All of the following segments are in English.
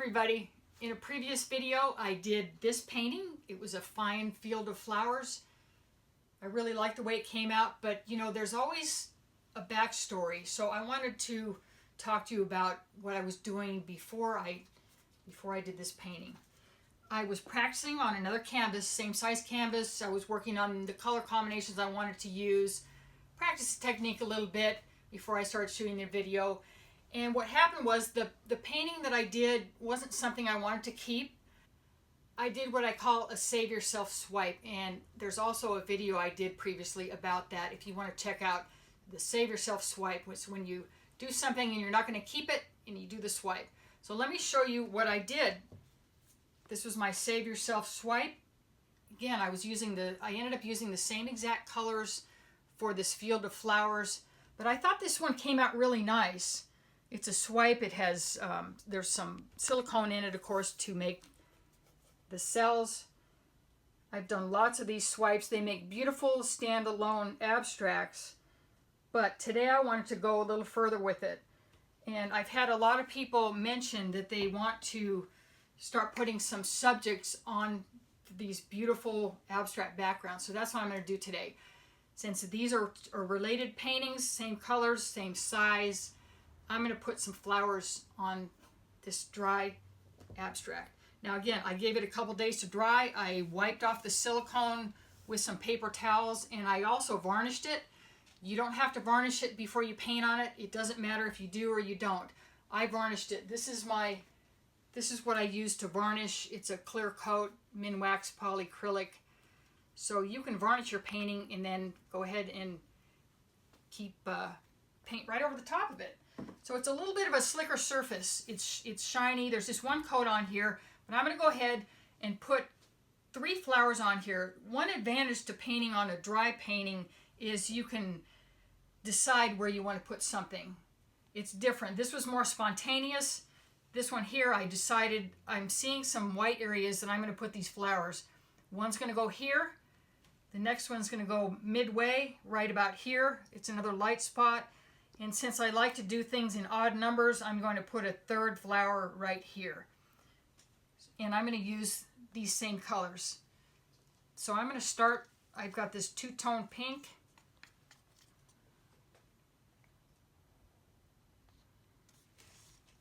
everybody. In a previous video I did this painting. It was a fine field of flowers. I really liked the way it came out, but you know, there's always a backstory. So I wanted to talk to you about what I was doing before I did this painting. I was practicing on another canvas, same size canvas. I was working on the color combinations I wanted to use, practice the technique a little bit before I started shooting the video. And what happened was the painting that I did wasn't something I wanted to keep. I did what I call a save yourself swipe, and there's also a video I did previously about that if you want to check out the save yourself swipe, which is when you do something and you're not going to keep it and you do the swipe. So let me show you what I did. This was my save yourself swipe. Again, I ended up using the same exact colors for this field of flowers, but I thought this one came out really nice. It's a swipe. It has, there's some silicone in it, of course, to make the cells. I've done lots of these swipes. They make beautiful standalone abstracts, but today I wanted to go a little further with it. And I've had a lot of people mention that they want to start putting some subjects on these beautiful abstract backgrounds. So that's what I'm going to do today. Since these are related paintings, same colors, same size, I'm going to put some flowers on this dry abstract. Now again, I gave it a couple days to dry. I wiped off the silicone with some paper towels, and I also varnished it. You don't have to varnish it before you paint on it. It doesn't matter if you do or you don't. I varnished it. This is what I use to varnish. It's a clear coat, Minwax polyacrylic. So you can varnish your painting and then go ahead and keep paint right over the top of it. So it's a little bit of a slicker surface. It's shiny. There's just one coat on here, but I'm going to go ahead and put 3 flowers on here. One advantage to painting on a dry painting is you can decide where you want to put something. It's different. This was more spontaneous. This one here, I decided I'm seeing some white areas and I'm going to put these flowers. One's going to go here. The next one's going to go midway, right about here. It's another light spot. And since I like to do things in odd numbers, I'm going to put a 3rd flower right here. And I'm going to use these same colors. So I'm going to start, I've got this 2-tone pink.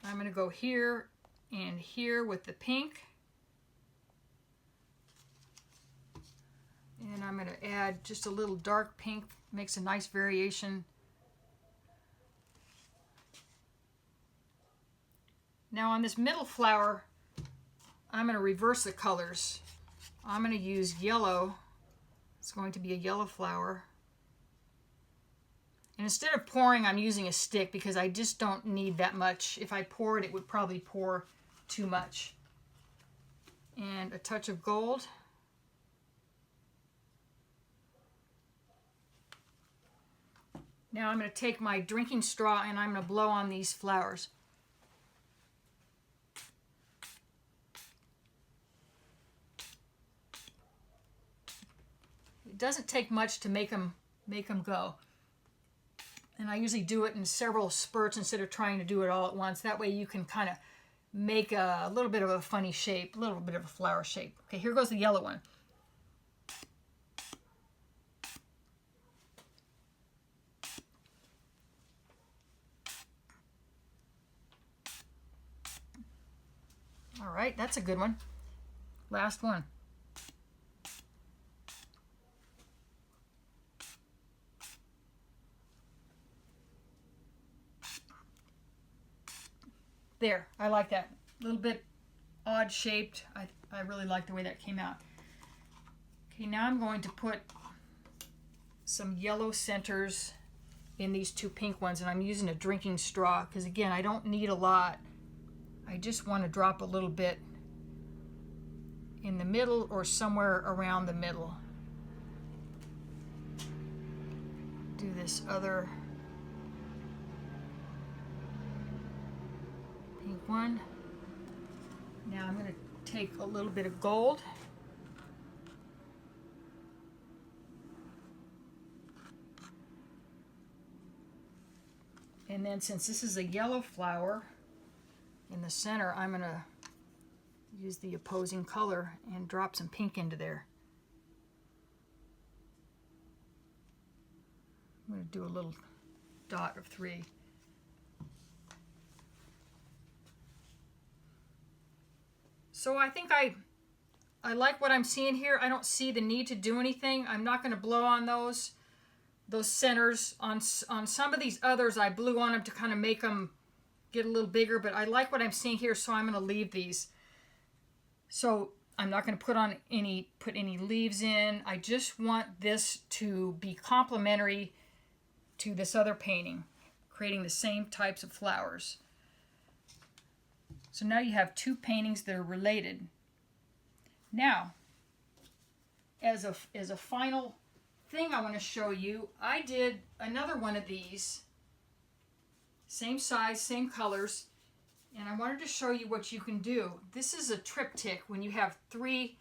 I'm going to go here and here with the pink. And I'm going to add just a little dark pink, makes a nice variation. Now on this middle flower, I'm going to reverse the colors. I'm going to use yellow. It's going to be a yellow flower. And instead of pouring, I'm using a stick because I just don't need that much. If I poured, it would probably pour too much. And a touch of gold. Now I'm going to take my drinking straw and I'm going to blow on these flowers. It doesn't take much to make them go. And I usually do it in several spurts instead of trying to do it all at once. That way you can kind of make a little bit of a funny shape, a little bit of a flower shape. Okay, here goes the yellow one. All right, that's a good one. Last one. There, I like that. A little bit odd shaped. I really like the way that came out. Okay, now I'm going to put some yellow centers in these 2 pink ones, and I'm using a drinking straw because again, I don't need a lot. I just want to drop a little bit in the middle or somewhere around the middle. Do this other pink one. Now I'm going to take a little bit of gold. And then since this is a yellow flower in the center, I'm going to use the opposing color and drop some pink into there. I'm going to do a little dot of 3. So I think I like what I'm seeing here. I don't see the need to do anything. I'm not going to blow on those centers. On some of these others, I blew on them to kind of make them get a little bigger, but I like what I'm seeing here, so I'm going to leave these. So I'm not going to put any leaves in. I just want this to be complementary to this other painting, creating the same types of flowers. So now you have 2 paintings that are related. Now, as a final thing I want to show you, I did another one of these, same size, same colors, and I wanted to show you what you can do. This is a triptych. When you have 3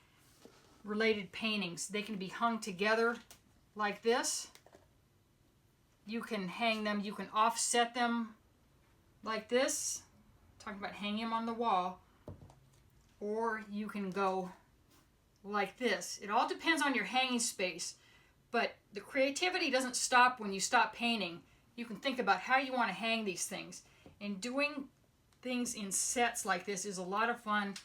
related paintings, they can be hung together like this. You can hang them, you can offset them like this, talking about hanging them on the wall, or you can go like this. It all depends on your hanging space, but the creativity doesn't stop when you stop painting. You can think about how you want to hang these things, and doing things in sets like this is a lot of fun,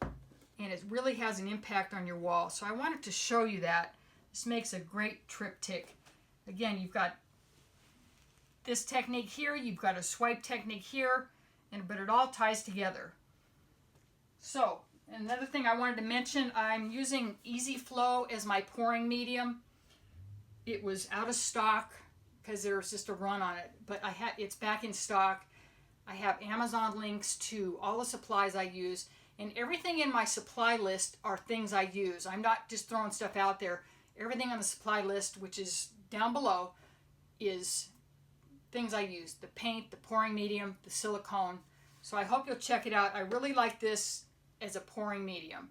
and it really has an impact on your wall. So I wanted to show you that. This makes a great triptych. Again, you've got this technique here, you've got a swipe technique here, but it all ties together. So another thing I wanted to mention, I'm using Easy Flow as my pouring medium. It was out of stock because there was just a run on it, but it's back in stock. I have Amazon links to all the supplies I use, and everything in my supply list are things I use. I'm not just throwing stuff out there. Everything on the supply list, which is down below, is things I use. The paint, the pouring medium, the silicone. So I hope you'll check it out. I really like this as a pouring medium.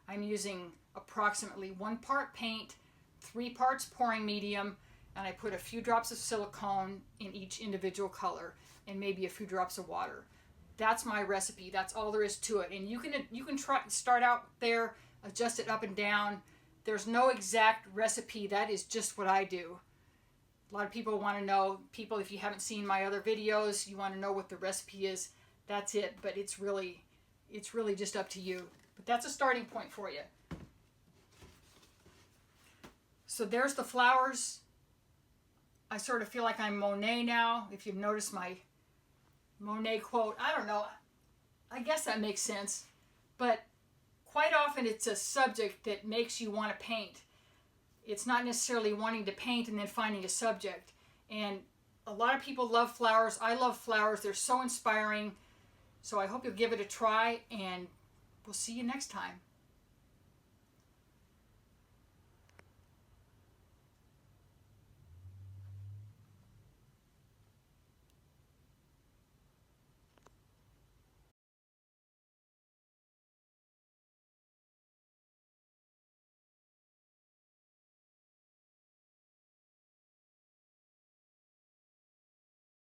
I'm using approximately 1 part paint, 3 parts pouring medium, and I put a few drops of silicone in each individual color, and maybe a few drops of water. That's my recipe. That's all there is to it. And you can try start out there, adjust it up and down. There's no exact recipe. That is just what I do. A lot of people want to know, if you haven't seen my other videos, you want to know what the recipe is. That's it, but it's really just up to you. But that's a starting point for you. So there's the flowers. I sort of feel like I'm Monet now, if you've noticed my Monet quote. I don't know. I guess that makes sense. But quite often it's a subject that makes you want to paint. It's not necessarily wanting to paint and then finding a subject. And a lot of people love flowers. I love flowers. They're so inspiring. So I hope you'll give it a try, and we'll see you next time.